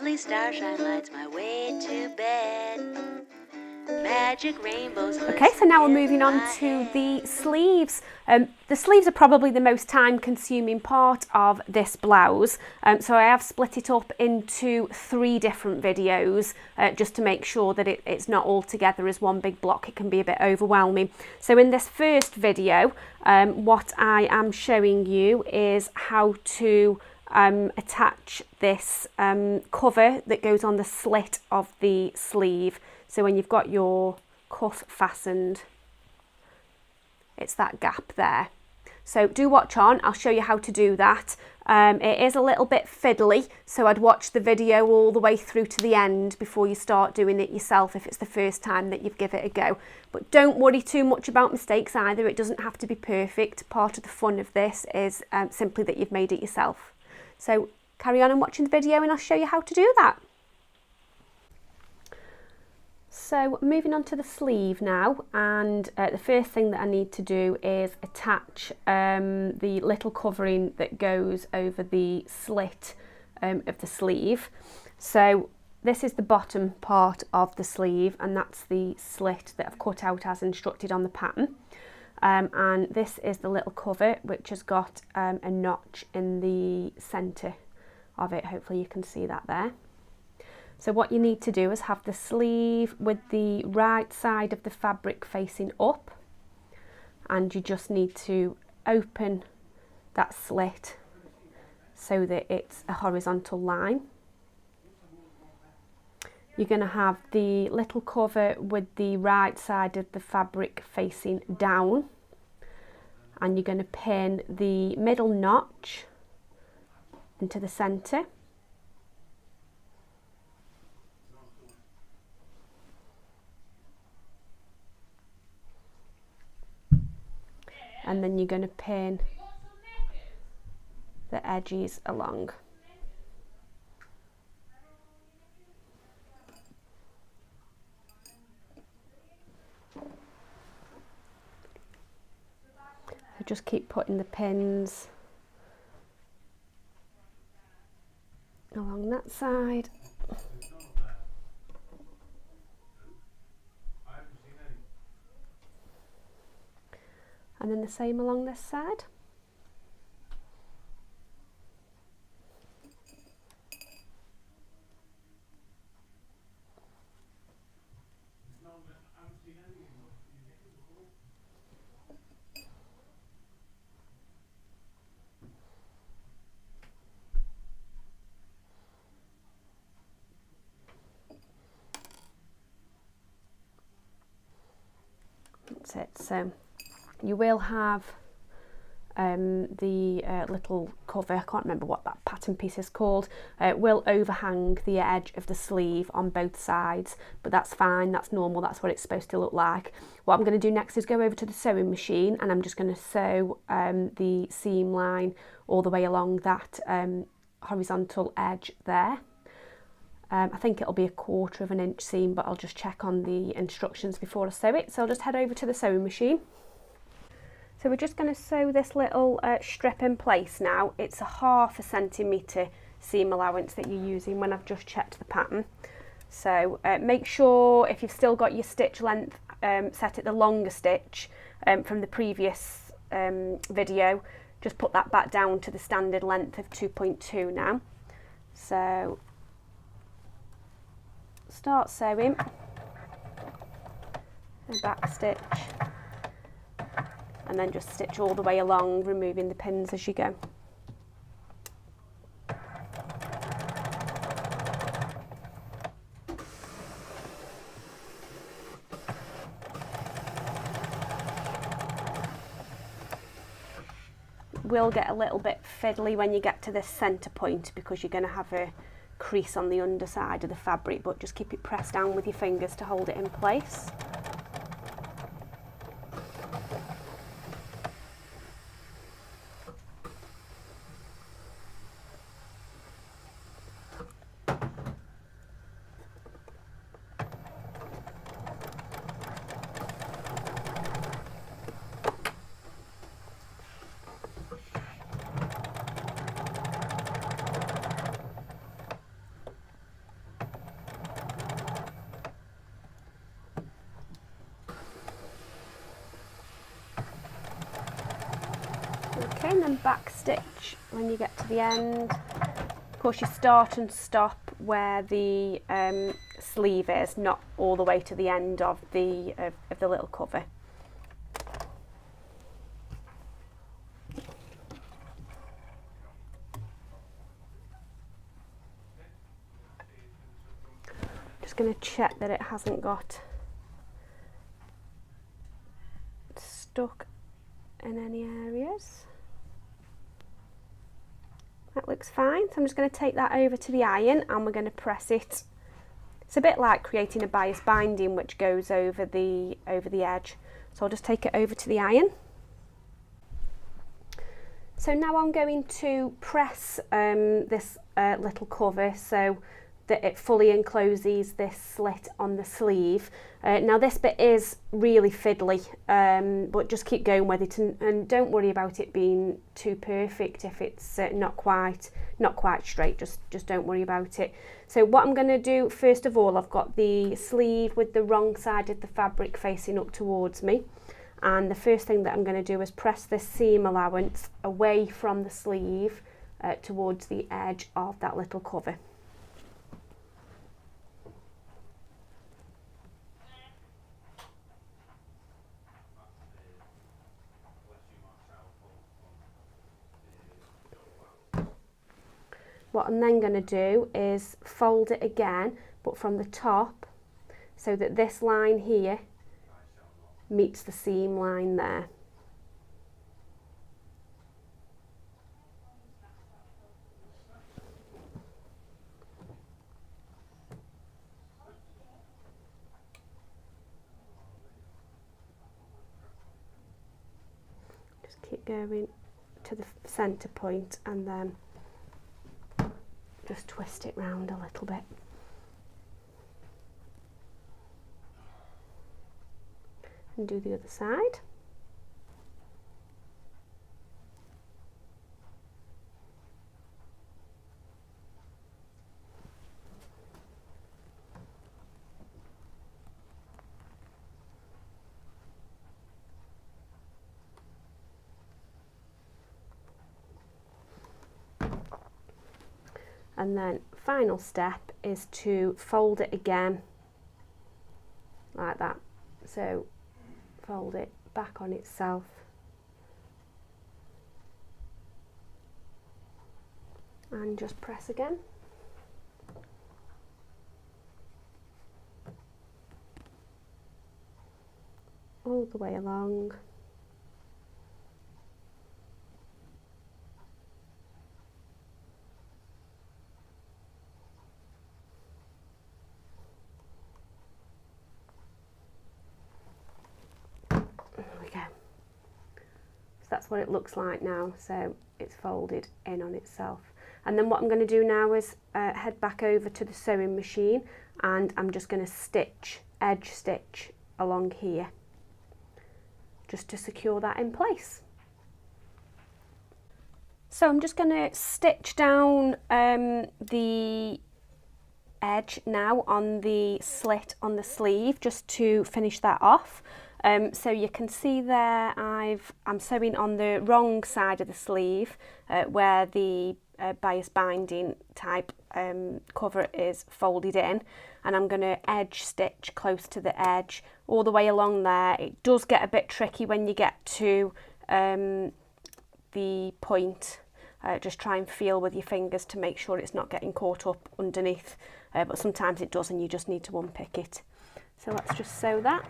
lovely starshine lights my way to bed. Magic rainbows. Okay, so now we're moving on to the sleeves. The sleeves are probably the most time consuming part of this blouse. So I have split it up into 3 different videos just to make sure that it's not all together as one big block. It can be a bit overwhelming. So in this first video, what I am showing you is how to attach this cover that goes on the slit of the sleeve. So when you've got your cuff fastened, it's that gap there. So do watch on, I'll show you how to do that. It is a little bit fiddly, so I'd watch the video all the way through to the end before you start doing it yourself if it's the first time that you've given it a go. But don't worry too much about mistakes either, it doesn't have to be perfect. Part of the fun of this is simply that you've made it yourself. So carry on and watching the video and I'll show you how to do that. So moving on to the sleeve now, and the first thing that I need to do is attach the little covering that goes over the slit of the sleeve. So this is the bottom part of the sleeve and that's the slit that I've cut out as instructed on the pattern. And this is the little cover which has got a notch in the centre of it. Hopefully you can see that there. So what you need to do is have the sleeve with the right side of the fabric facing up, and you just need to open that slit so that it's a horizontal line. You're going to have the little cover with the right side of the fabric facing down, and you're going to pin the middle notch into the centre. And then you're going to pin the edges along. So just keep putting the pins along that side. And then the same along this side. That's it. So you will have the little cover, I can't remember what that pattern piece is called, will overhang the edge of the sleeve on both sides, but that's fine, that's normal, that's what it's supposed to look like. What I'm going to do next is go over to the sewing machine and I'm just going to sew the seam line all the way along that horizontal edge there. I think it'll be 1/4 of an inch seam, but I'll just check on the instructions before I sew it. So I'll just head over to the sewing machine. So we're just going to sew this little strip in place now. It's a 1/2 centimetre seam allowance that you're using when I've just checked the pattern. So make sure if you've still got your stitch length set at the longer stitch from the previous video, just put that back down to the standard length of 2.2 now. So start sewing, a back stitch, and then just stitch all the way along, removing the pins as you go. It will get a little bit fiddly when you get to this centre point because you're going to have a crease on the underside of the fabric, but just keep it pressed down with your fingers to hold it in place. Okay, and then back stitch when you get to the end. Of course, you start and stop where the sleeve is, not all the way to the end of the little cover. Just going to check that it hasn't got stuck in any areas. That looks fine, so I'm just going to take that over to the iron and we're going to press it. It's a bit like creating a bias binding which goes over the edge. So I'll just take it over to the iron. So now I'm going to press this little cover so that it fully encloses this slit on the sleeve. Now this bit is really fiddly, but just keep going with it and don't worry about it being too perfect if it's not quite straight. Just don't worry about it. So what I'm going to do first of all, I've got the sleeve with the wrong side of the fabric facing up towards me, and the first thing that I'm going to do is press this seam allowance away from the sleeve towards the edge of that little cover. What I'm then going to do is fold it again, but from the top, so that this line here meets the seam line there. Just keep going to the centre point and then just twist it round a little bit. And do the other side. And then final step is to fold it again like that. So fold it back on itself and just press again. All the way along. So that's what it looks like now, so it's folded in on itself. And then what I'm going to do now is head back over to the sewing machine and I'm just going to stitch, edge stitch along here, just to secure that in place. So I'm just going to stitch down the edge now on the slit on the sleeve, just to finish that off. So you can see there I'm sewing on the wrong side of the sleeve where the bias binding type cover is folded in, and I'm going to edge stitch close to the edge all the way along there. It does get a bit tricky when you get to the point. Just try and feel with your fingers to make sure it's not getting caught up underneath, but sometimes it does and you just need to unpick it. So let's just sew that.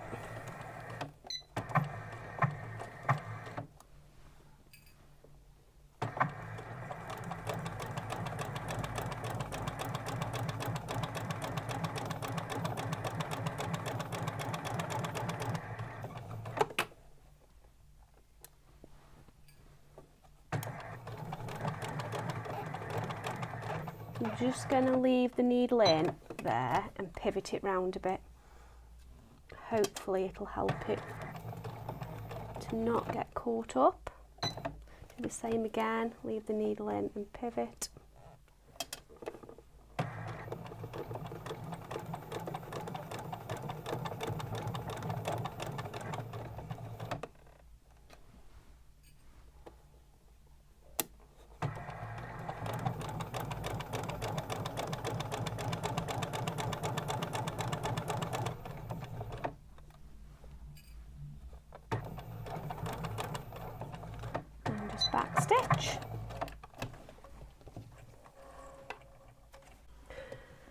I'm just going to leave the needle in there and pivot it round a bit. Hopefully it'll help it to not get caught up. Do the same again, leave the needle in and pivot. back stitch.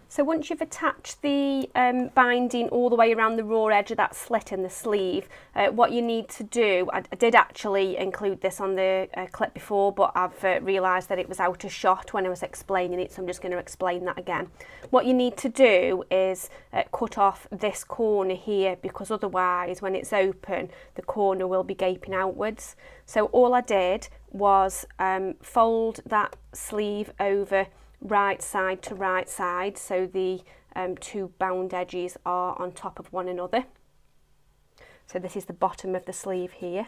So once you've attached the binding all the way around the raw edge of that slit in the sleeve, what you need to do, I did actually include this on the clip before, but I've realised that it was out of shot when I was explaining it, so I'm just going to explain that again. What you need to do is cut off this corner here, because otherwise when it's open the corner will be gaping outwards. So all I did was fold that sleeve over right side to right side, so the two bound edges are on top of one another. So this is the bottom of the sleeve here,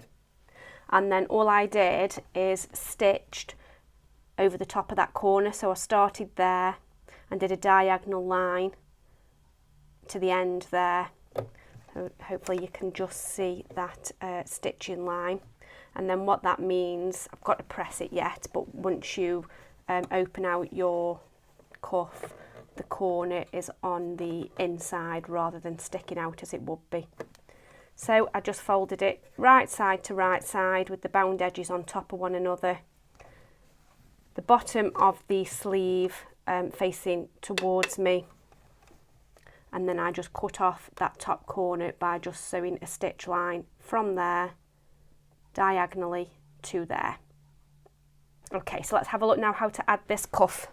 and then all I did is stitched over the top of that corner. So I started there and did a diagonal line to the end there. So hopefully you can just see that stitching line, and then what that means, I've got to press it yet, but once you open out your cuff, the corner is on the inside rather than sticking out as it would be. So I just folded it right side to right side with the bound edges on top of one another, the bottom of the sleeve facing towards me, and then I just cut off that top corner by just sewing a stitch line from there diagonally to there. Okay, so let's have a look now how to add this cuff.